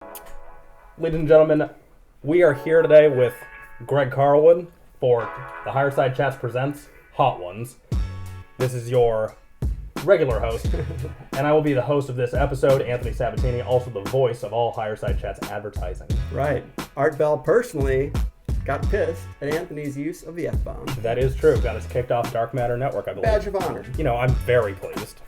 Ladies and gentlemen, we are here today with Greg Carlwood for the Higherside Chats Presents Hot Ones. This is your regular host, and I will be the host of this episode, Anthony Sabatini, also the voice of all Higherside Chats advertising. Right. Art Bell personally got pissed at Anthony's use of the F-bomb. That is true. Got us kicked off Dark Matter Network, I believe. Badge of honor. You know, I'm very pleased.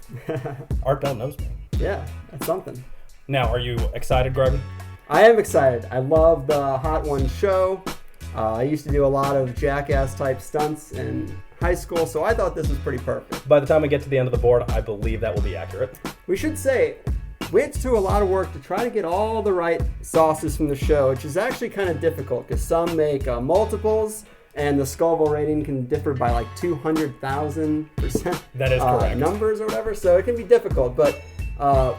Art Bell knows me. Yeah, that's something. Now, are you excited, Greg? I am excited. I love the Hot Ones show. I used to do a lot of jackass type stunts in high school, so I thought this was pretty perfect. By the time we get to the end of the board, I believe that will be accurate. We should say, we had to do a lot of work to try to get all the right sauces from the show, which is actually kind of difficult because some make multiples, and the Scoville rating can differ by like 200,000%. That is correct. Numbers or whatever, so it can be difficult. But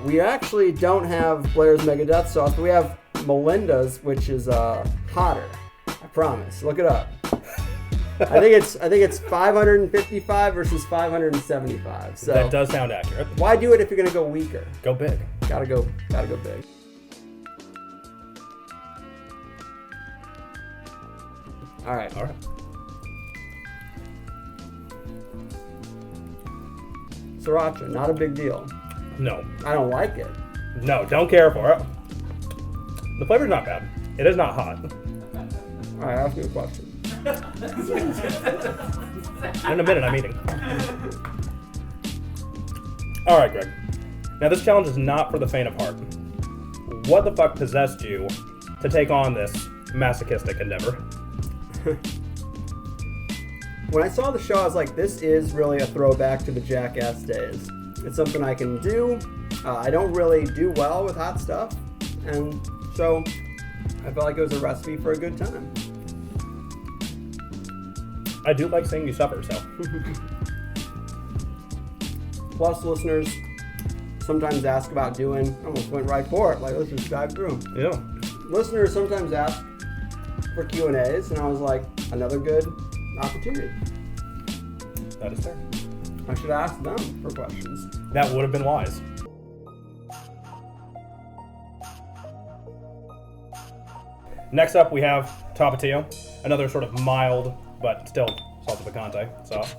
we actually don't have Blairs Megadeth sauce, but we have Melinda's, which is hotter. I promise. Look it up. I think it's 555 versus 575. So that does sound accurate. why do it if you're gonna go weaker? Go big. Gotta go big. All right. Sriracha, not a big deal. No. I don't like it. No, don't care for it. The flavor's not bad. It is not hot. All right, ask me a question. In a minute, I'm eating. All right, Greg. Now, this challenge is not for the faint of heart. What the fuck possessed you to take on this masochistic endeavor? When I saw the show, I was like, this is really a throwback to the Jackass days. It's something I can do. I don't really do well with hot stuff, and so I felt like it was a recipe for a good time. I do like seeing you suffer, so. Plus, listeners sometimes ask about doing, I almost went right for it, like, let's just dive through. Yeah. Listeners sometimes ask for Q&As, and I was like, another good opportunity. That is fair. I should ask them for questions. That would have been wise. Next up, we have Tapatio, another sort of mild, but still salsa picante sauce.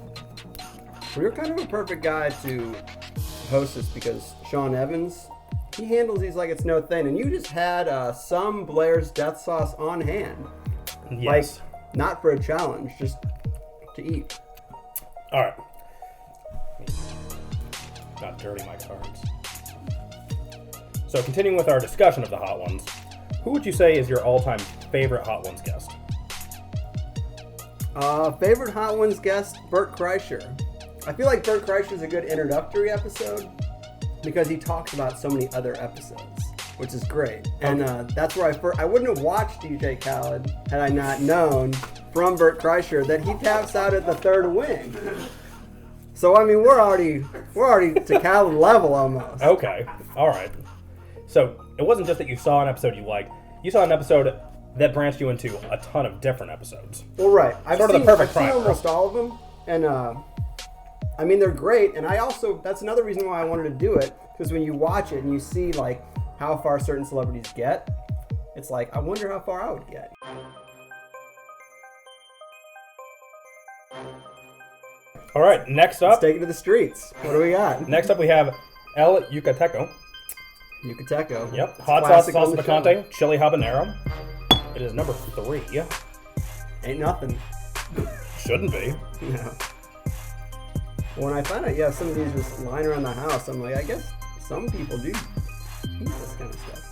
Well, you're kind of a perfect guy to host this because Sean Evans, he handles these like it's no thing, and you just had some Blairs death sauce on hand. Yes. Like, not for a challenge, just to eat. All right. Not dirty my cards. So continuing with our discussion of the Hot Ones, who would you say is your all-time favorite Hot Ones guest? Favorite Hot Ones guest, Bert Kreischer. I feel like Bert Kreischer is a good introductory episode because he talks about so many other episodes, which is great. And that's where I wouldn't have watched DJ Khaled had I not known from Bert Kreischer that he taps out at the third wing. So I mean, we're already to Khaled level almost. Okay, all right. So it wasn't just that you saw an episode you liked. You saw an episode that branched you into a ton of different episodes. Well, right. I've seen primer. almost all of them, and I mean they're great. And that's another reason why I wanted to do it, because when you watch it and you see like how far certain celebrities get, it's like I wonder how far I would get. All right, next Let's up. take it to the streets. What do we got? Next up, we have El Yucateco. Yucateco. Yep, It's hot sauce, classic on salsa the picante, show. chili habanero. It is number 3. Ain't nothing. Shouldn't be. Yeah. When I find out, some of these just lying around the house, I'm like, I guess some people do eat this kind of stuff.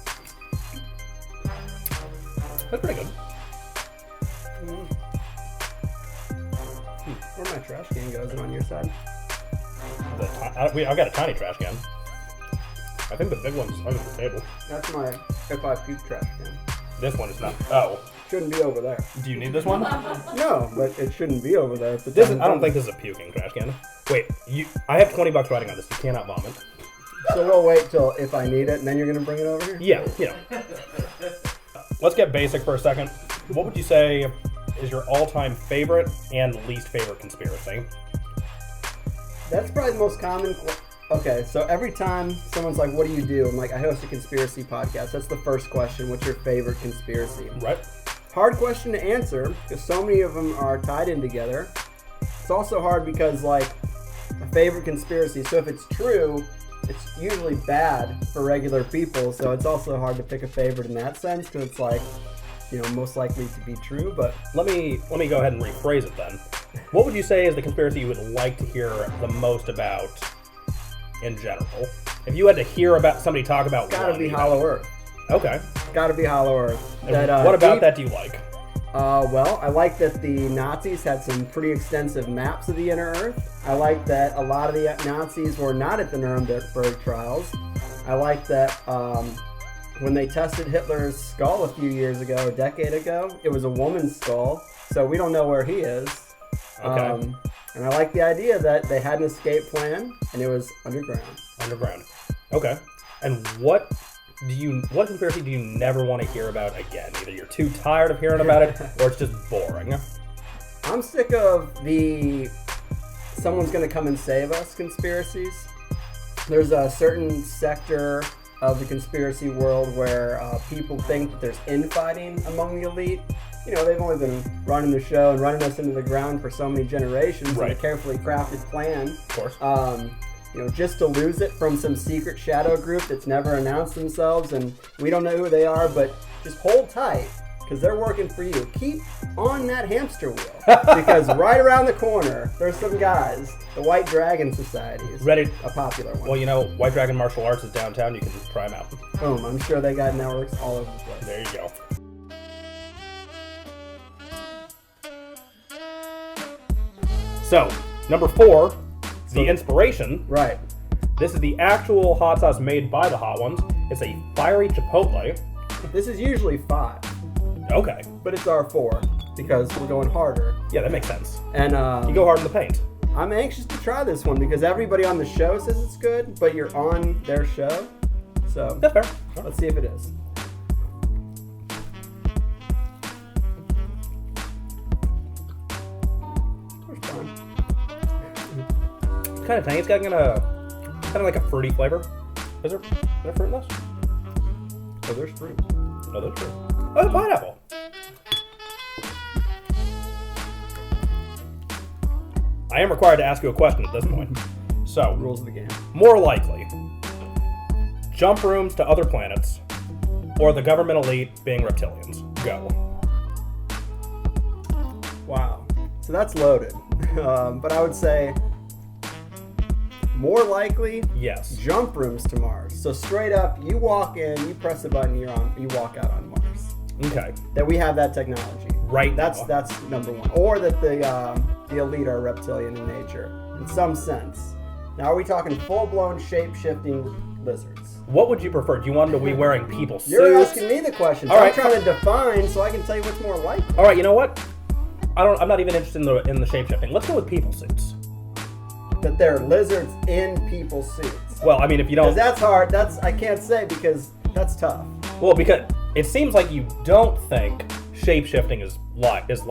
That's pretty good. Where my trash can goes, on your side? I've got a tiny trash can. I think the big one's under the table. That's my if I puke trash can. This one is not. Oh. Shouldn't be over there. Do you need this one? No, but it shouldn't be over there. I don't think this is a puking trash can. Wait, I have $20 riding on this. You cannot vomit. So we'll wait till if I need it, and then you're gonna bring it over here? Yeah. Let's get basic for a second. What would you say is your all-time favorite and least favorite conspiracy? That's probably the most common Okay, so every time someone's like, what do you do? I'm like, I host a conspiracy podcast. That's the first question. What's your favorite conspiracy? Right. Hard question to answer because so many of them are tied in together. It's also hard because, like, a favorite conspiracy, so if it's true, it's usually bad for regular people, so it's also hard to pick a favorite in that sense because it's like, most likely to be true. But let me go ahead and rephrase it then. What would you say is the conspiracy you would like to hear the most about in general? If you had to hear about somebody talk about it's gotta be Hollow Earth. Okay. Gotta be Hollow Earth. What about that do you like? Well, I like that the Nazis had some pretty extensive maps of the inner Earth. I like that a lot of the Nazis were not at the Nuremberg trials. I like that when they tested Hitler's skull a decade ago, it was a woman's skull, so we don't know where he is. Okay. And I like the idea that they had an escape plan, and it was underground. Underground. Okay. And what conspiracy do you never want to hear about again? Either you're too tired of hearing about it, or it's just boring. I'm sick of someone's going to come and save us conspiracies. There's a certain sector of the conspiracy world where people think that there's infighting among the elite. They've only been running the show and running us into the ground for so many generations. Right. In a carefully crafted plan. Of course. Just to lose it from some secret shadow group that's never announced themselves, and we don't know who they are, but just hold tight, because they're working for you. Keep on that hamster wheel, because right around the corner, there's some guys, the White Dragon Society is a popular one. Well, White Dragon Martial Arts is downtown. You can try them out. Boom, I'm sure they got networks all over the place. There you go. So, number 4, the inspiration. Right. This is the actual hot sauce made by the Hot Ones. It's a fiery chipotle. This is usually 5. Okay. But it's our 4 because we're going harder. Yeah, that makes sense. And you go hard in the paint. I'm anxious to try this one because everybody on the show says it's good, but you're on their show. So that's fair. Let's see if it is. Kind of tangy. It's got kind of like a fruity flavor. Is there fruit in this? Oh, there's fruit. No, there's fruit. Oh, pineapple. I am required to ask you a question at this point. So, rules of the game. More likely, jump rooms to other planets, or the government elite being reptilians. Go. Wow. So that's loaded. But I would say more likely, yes, jump rooms to Mars. So straight up, you walk in, you press a button, you walk out on Mars. Okay. That we have that technology. Right. That's number 1. Or that the elite are reptilian in nature, in some sense. Now, are we talking full-blown shape-shifting lizards? What would you prefer? Do you want them to be wearing people suits? You're asking me the question. All right. I'm trying to define so I can tell you what's more likely. All right. You know what? I'm not even interested in the shape-shifting. Let's go with people suits. That they're lizards in people suits. Well, I mean, if you don't... Because that's hard. I can't say because that's tough. Well, because it seems like you don't think shape-shifting is likely. It's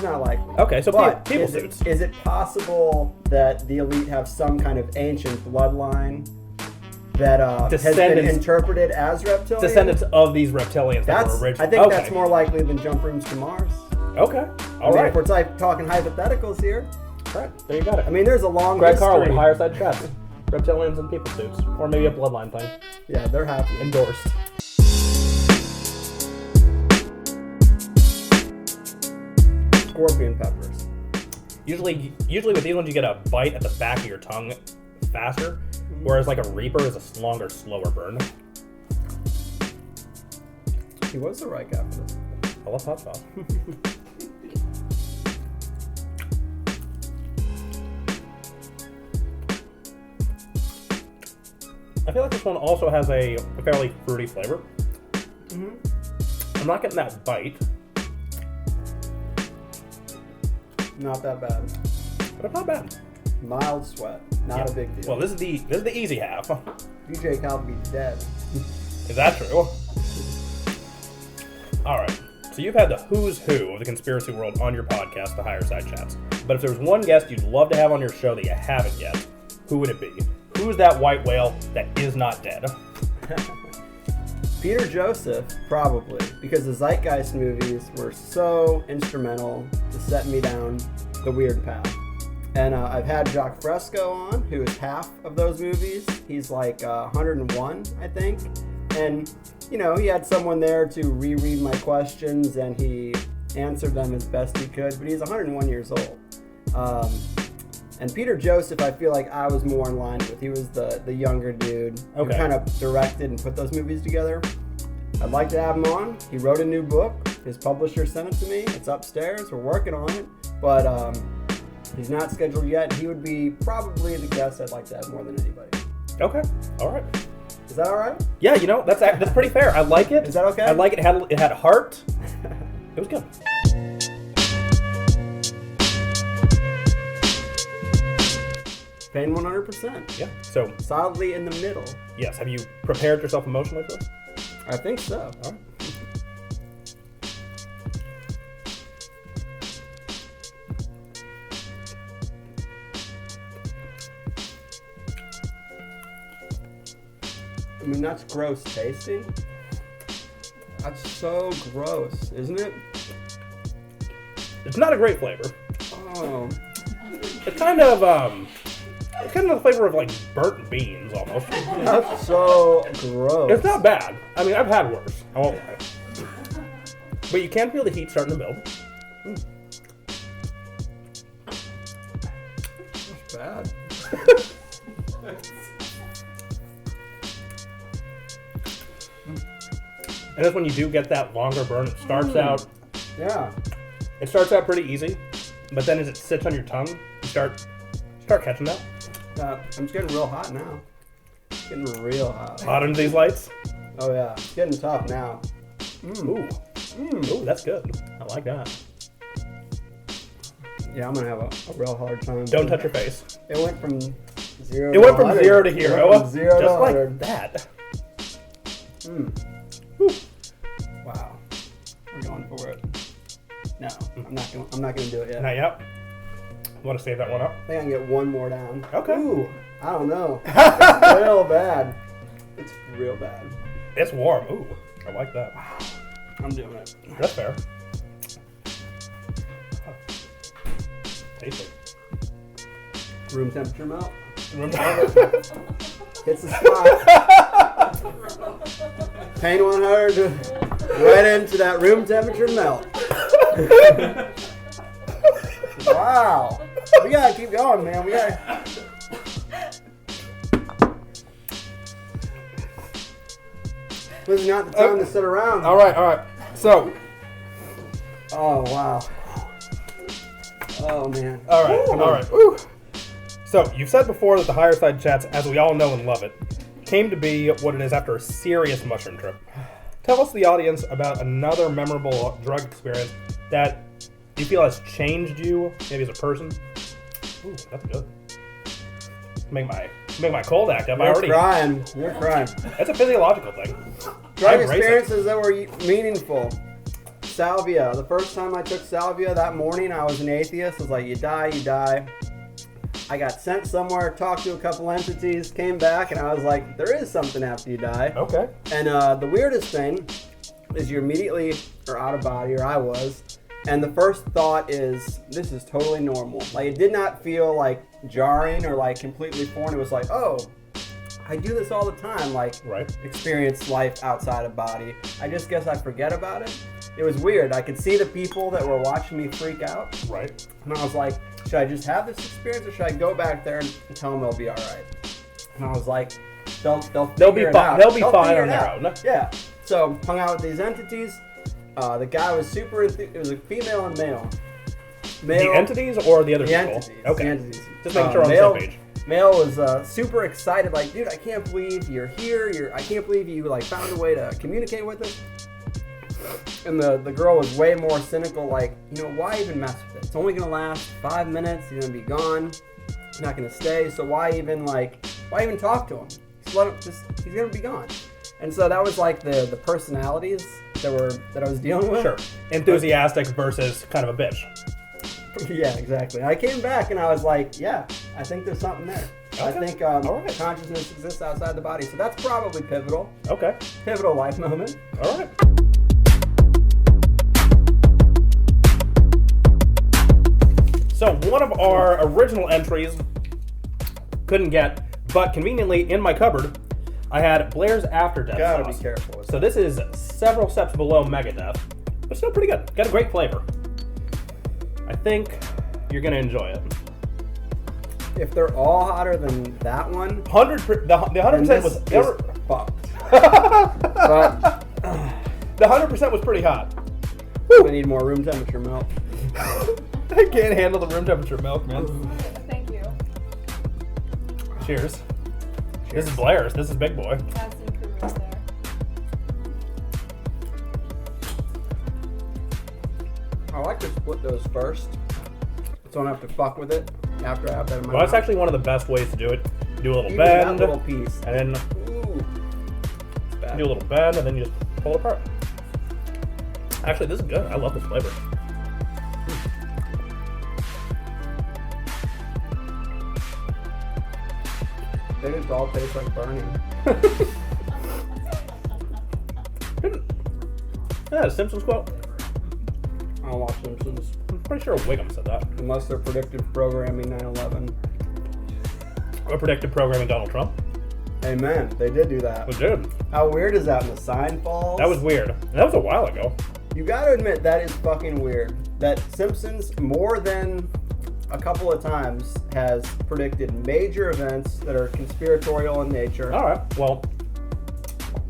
not likely. Okay, so people suits. Is it possible that the elite have some kind of ancient bloodline that has been interpreted as reptilian? Descendants of these reptilians that were originally... I think that's more likely than jump rooms to Mars. Okay. All right. If we're talking hypotheticals here. All right, there you got it. I mean, there's a long Greg history. Carlwood, Higherside Chats. Reptilians and people suits. Or maybe a bloodline thing. Yeah, they're happy. Endorsed. Scorpion peppers. Usually with these ones you get a bite at the back of your tongue faster, whereas like a Reaper is a longer, slower burn. He was the right guy for this. I love hot sauce. I feel like this one also has a fairly fruity flavor. Mm-hmm. I'm not getting that bite. Not that bad. But not bad. Mild sweat. Not a big deal. Well, this is the easy half. BJ Cal would be dead. Is that true? Alright. So you've had the who's who of the conspiracy world on your podcast, the Higherside Chats. But if there was one guest you'd love to have on your show that you haven't yet, who would it be? Who is that white whale that is not dead? Peter Joseph, probably, because the Zeitgeist movies were so instrumental to setting me down the weird path. And I've had Jacques Fresco on, who is half of those movies. He's like 101, I think. And, you know, he had someone there to reread my questions, and he answered them as best he could. But he's 101 years old. And Peter Joseph, I feel like I was more in line with. He was the younger dude who kind of directed and put those movies together. I'd like to have him on. He wrote a new book. His publisher sent it to me. It's upstairs. We're working on it. But he's not scheduled yet. He would be probably the guest I'd like to have more than anybody. Okay. All right. Is that all right? Yeah, you know, that's pretty fair. I like it. Is that okay? I like it. It had heart. It was good. Pain 100%. Yeah. So solidly in the middle. Yes. Have you prepared yourself emotionally for this? I think so. All right. I mean, that's gross tasting. That's so gross, isn't it? It's not a great flavor. Oh. It's kind of the flavor of like burnt beans almost. That's so gross. It's not bad. I mean, I've had worse. I won't lie. But you can feel the heat starting to build. That's bad. And that's when you do get that longer burn. It starts out. Yeah. It starts out pretty easy, but then as it sits on your tongue, you start catching that. I'm just getting real hot now. It's getting real hot. Hot under these lights. Oh yeah, it's getting tough now. Ooh, that's good. I like that. Yeah, I'm gonna have a real hard time. Don't touch your face. It went from zero. It went from 0 to hero. From 0 just to like 100. that. Wow. We're going for it. No, I'm not gonna do it yet. Not yet. Want to save that one up? I think I can get one more down. Okay. Ooh, I don't know. It's real bad. It's real bad. It's warm. Ooh, I like that. I'm doing it. That's fair. Tasty. Room temperature melt. Remember? Hits the spot. Pain 100. Right into that room temperature melt. Wow. We gotta keep going, man. We gotta. This is not the time to sit around. All right. So. Oh wow. Oh man. All right. Woo. So you've said before that the Higherside chats, as we all know and love it, came to be what it is after a serious mushroom trip. Tell us, the audience, about another memorable drug experience that you feel has changed you, maybe as a person. Ooh, that's good. Make my cold act up. You're crying. That's a physiological thing. Drug experiences that were meaningful. Salvia. The first time I took salvia that morning, I was an atheist. I was like, you die. I got sent somewhere, talked to a couple entities, came back, and I was like, there is something after you die. Okay. And the weirdest thing is you immediately are out of body, or I was, and the first thought is, this is totally normal. Like, it did not feel like jarring or like completely foreign. It was like, oh, I do this all the time, like experience life outside of body. I just guess I forget about it. It was weird. I could see the people that were watching me freak out. Right. And I was like, should I just have this experience, or should I go back there and tell them they'll be all right? And I was like, they'll be fine. They'll be fine on their own. Yeah. So hung out with these entities. The guy was super. It was a female and male. The entities or the other people? Entities. Okay. The entities. Just making sure we're on the same page. Male was super excited, like, dude, I can't believe you're here. I can't believe you like found a way to communicate with us. And the girl was way more cynical, like, you know, why even mess with it? It's only gonna last 5 minutes. He's gonna be gone. He's not gonna stay. So why even talk to him? He's gonna be gone. And so that was like the personalities that I was dealing with. Sure. Enthusiastic versus kind of a bitch. Yeah, exactly. I came back and I was like, yeah, I think there's something there. I think consciousness exists outside the body, so that's probably pivotal. Okay. Pivotal life moment. All right. So one of our original entries couldn't get, but conveniently in my cupboard, I had Blairs After Death Gotta sauce. be careful. So this is several steps below Megadeth, but still pretty good. Got a great flavor. I think you're gonna enjoy it. If they're all hotter than that one, The 100% was fucked. But the 100% was pretty hot. I need more room temperature milk. I can't handle the room temperature milk, man. Thank you. Cheers. This is Blairs. This is Big Boy. That's improvement there. I like to split those first, so I don't have to fuck with it after I have that in my Well, that's mouth. actually one of the best ways to do it. Do a little Even bend, that little piece. and then Ooh. It's bad. do a little bend, and then you just pull it apart. Actually, this is good. I love this flavor. They just all taste like burning. Yeah, Simpsons quote. I don't watch Simpsons. I'm pretty sure Wiggum said that. Unless they're predictive programming 9/11. Or predictive programming Donald Trump. Amen. They did do that. It was good. How weird is that when the sign falls? That was weird. That was a while ago. You gotta admit, that is fucking weird. That Simpsons, more than a couple of times, has predicted major events that are conspiratorial in nature. All right. Well,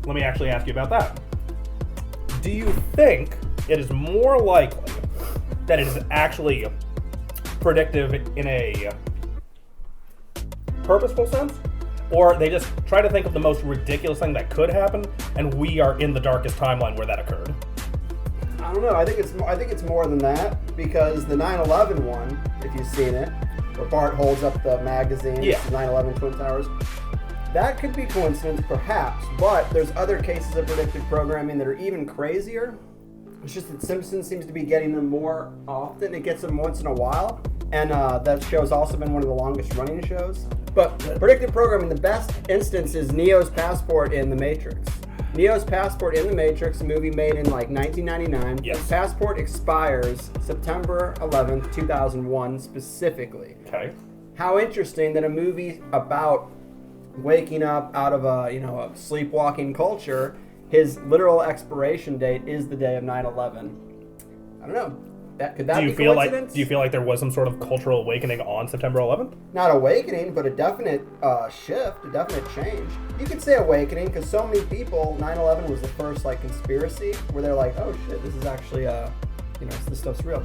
let me actually ask you about that. Do you think it is more likely that it is actually predictive in a purposeful sense, or they just try to think of the most ridiculous thing that could happen, and we are in the darkest timeline where that occurred? I don't know. I think it's more than that, because the 9/11 one, if you've seen it, where Bart holds up the magazine, Yeah. 9/11 Twin Towers. That could be coincidence, perhaps, but there's other cases of predictive programming that are even crazier. It's just that Simpsons seems to be getting them more often. It gets them once in a while, and that show's also been one of the longest running shows. But predictive programming, the best instance is Neo's Passport in The Matrix. Neo's Passport in The Matrix, a movie made in like 1999. Yes. His passport expires September 11th, 2001 specifically. Okay. How interesting that a movie about waking up out of a sleepwalking culture, his literal expiration date is the day of 9/11. I don't know. Could that be coincidence? Do you feel like there was some sort of cultural awakening on September 11th? Not awakening, but a definite shift, a definite change. You could say awakening because so many people, 9/11 was the first like conspiracy where they're like, oh shit, this is actually this stuff's real.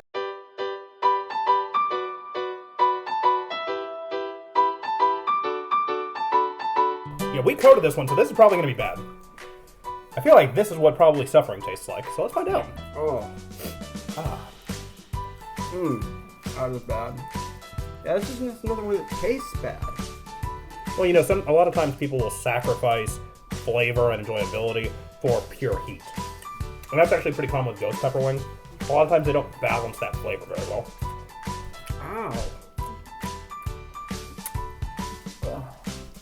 Yeah, we coded this one, so this is probably going to be bad. I feel like this is what probably suffering tastes like, so let's find out. Oh. That was bad. Yeah, this is just another one that tastes bad. Well, a lot of times people will sacrifice flavor and enjoyability for pure heat. And that's actually pretty common with ghost pepper wings. A lot of times they don't balance that flavor very well. Ow.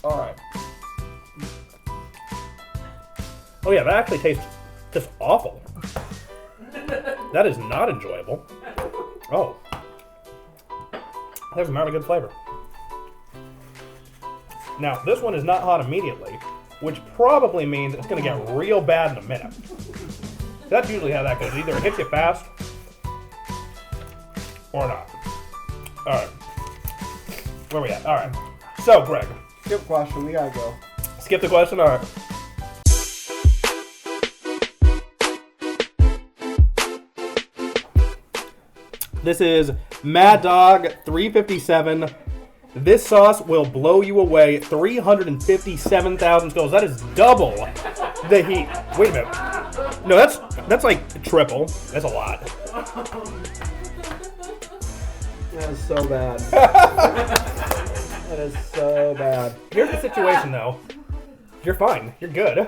Alright. Oh yeah, that actually tastes just awful. That is not enjoyable. Oh. That's not a good flavor. Now, this one is not hot immediately, which probably means it's going to get real bad in a minute. That's usually how that goes. Either it hits you fast, or not. Alright. Where are we at? Alright. So, Greg. Skip question, we gotta go. Skip the question? Alright. This is Mad Dog 357. This sauce will blow you away. 357,000 scales. That is double the heat. Wait a minute. No, that's like triple. That's a lot. That is so bad. That is so bad. Here's the situation, though. You're fine. You're good.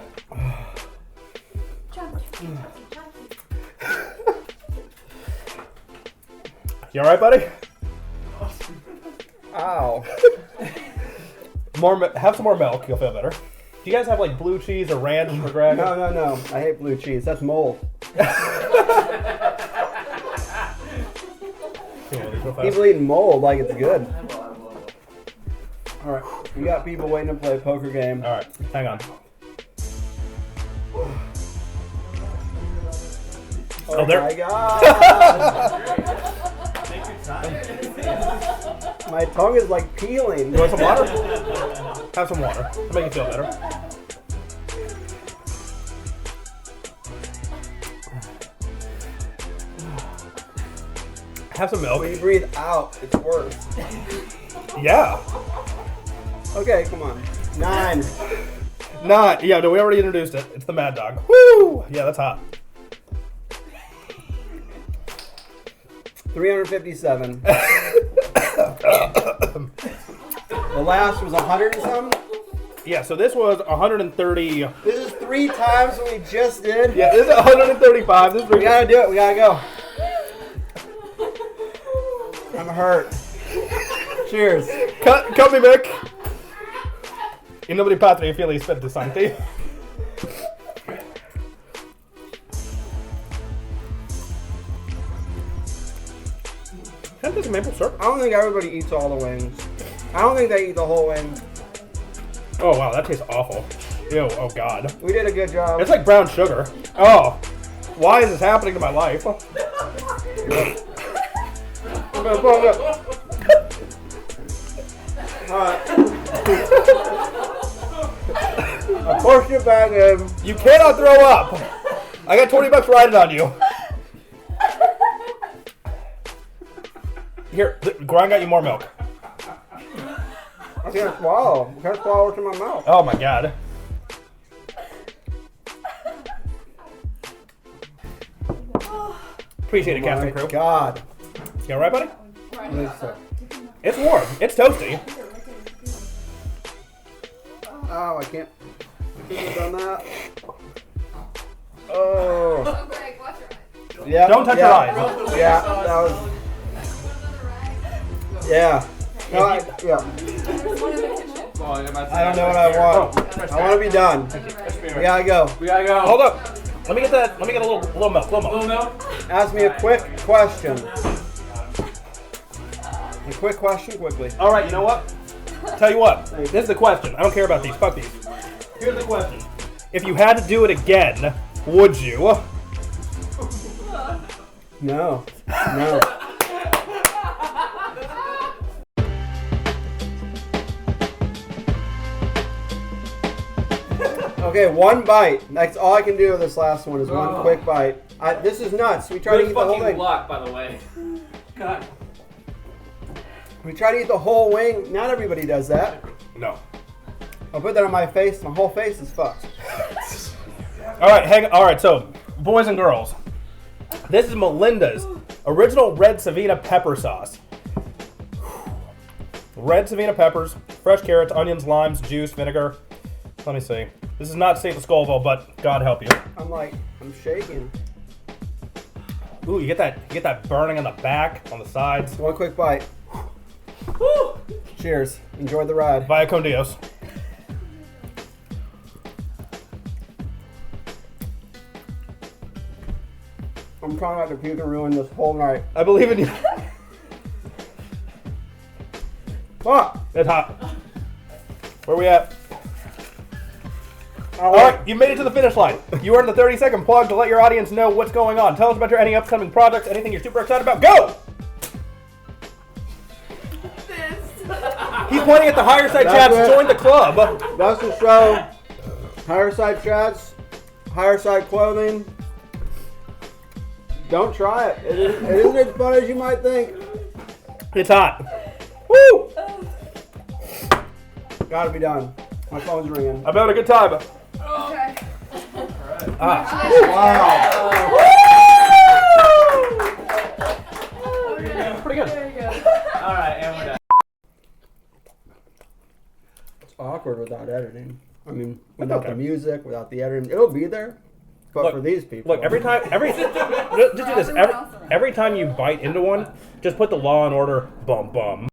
You alright, buddy? Ow. Have some more milk. You'll feel better. Do you guys have like blue cheese or ranch or Greg? No. I hate blue cheese. That's mold. People eating mold like it's good. All right, we got people waiting to play a poker game. All right, hang on. Oh there. my god! My tongue is like peeling. You want some water? Have some water. It'll make you feel better. Have some milk. When you breathe out, it's worse. Yeah. Okay, come on. 9. Yeah, no, we already introduced it. It's the Mad Dog. Woo! Yeah, that's hot. 357. The last was 100 and something. Yeah, so this was 130. This is 3 times what we just did. Yeah, this is 135. This is We gotta do it. We gotta go. I'm hurt. Cheers. Cut me back. In nobody patria fili spette santi. Can I have some maple syrup? I don't think everybody eats all the wings. I don't think they eat the whole wing. Oh wow, that tastes awful. Ew, oh god. We did a good job. It's like brown sugar. Oh, why is this happening to my life? I pushed it back in. You cannot throw up. I got $20 riding on you. Here, Grind got you more milk. I can't swallow. I can't swallow it in my mouth. Oh my god. Appreciate it, Captain Crew. God. You alright, buddy? I think so. It's warm. It's toasty. Oh, I can't. I couldn't have done that. Oh. Oh, Greg, watch your eyes. Yeah. Don't touch your eyes. Yeah, that was. Yeah. No, yeah. There's one in the kitchen. I don't know what I want. I want to be done. We gotta go. We gotta go. Hold up. Let me get that. Let me get a little milk. Little milk. Ask me a quick question. A quick question, quickly. All right. You know what? Tell you what. This is the question. I don't care about these. Fuck these. Here's the question. If you had to do it again, would you? No. No. Okay, one bite. That's all I can do with this last one is one quick bite. This is nuts. We try to Good eat the whole fucking thing. luck, by the way. God. We try to eat the whole wing. Not everybody does that. No. I'll put that on my face. My whole face is fucked. All right. All right. So, boys and girls, this is Melinda's original red Savina pepper sauce. Red Savina peppers, fresh carrots, onions, limes, juice, vinegar. Let me see. This is not safe at Skullville, but God help you. I'm shaking. Ooh, you get that burning on the back, on the sides. One quick bite. Woo! Cheers. Enjoy the ride. Vaya con Dios. I'm trying not to puke and ruin this whole night. I believe in you. Fuck. It's hot. Where we at? All right, you made it to the finish line. You earned the 30-second plug to let your audience know what's going on. Tell us about any upcoming projects, anything you're super excited about. Go! He's pointing at the Higherside chats. it. Join the club. That's the show. Higherside chats. Higherside clothing. Don't try it. It isn't as fun as you might think. It's hot. Woo! Gotta be done. My phone's ringing. I'm having a good time. Okay. Ah. Wow. Pretty good. There you go. Alright, and we're done. It's awkward without editing. I mean, without the music, without the editing. It'll be there. But Look, for these people. Look, just do this. Every time you bite into one, just put the Law and Order bum bum.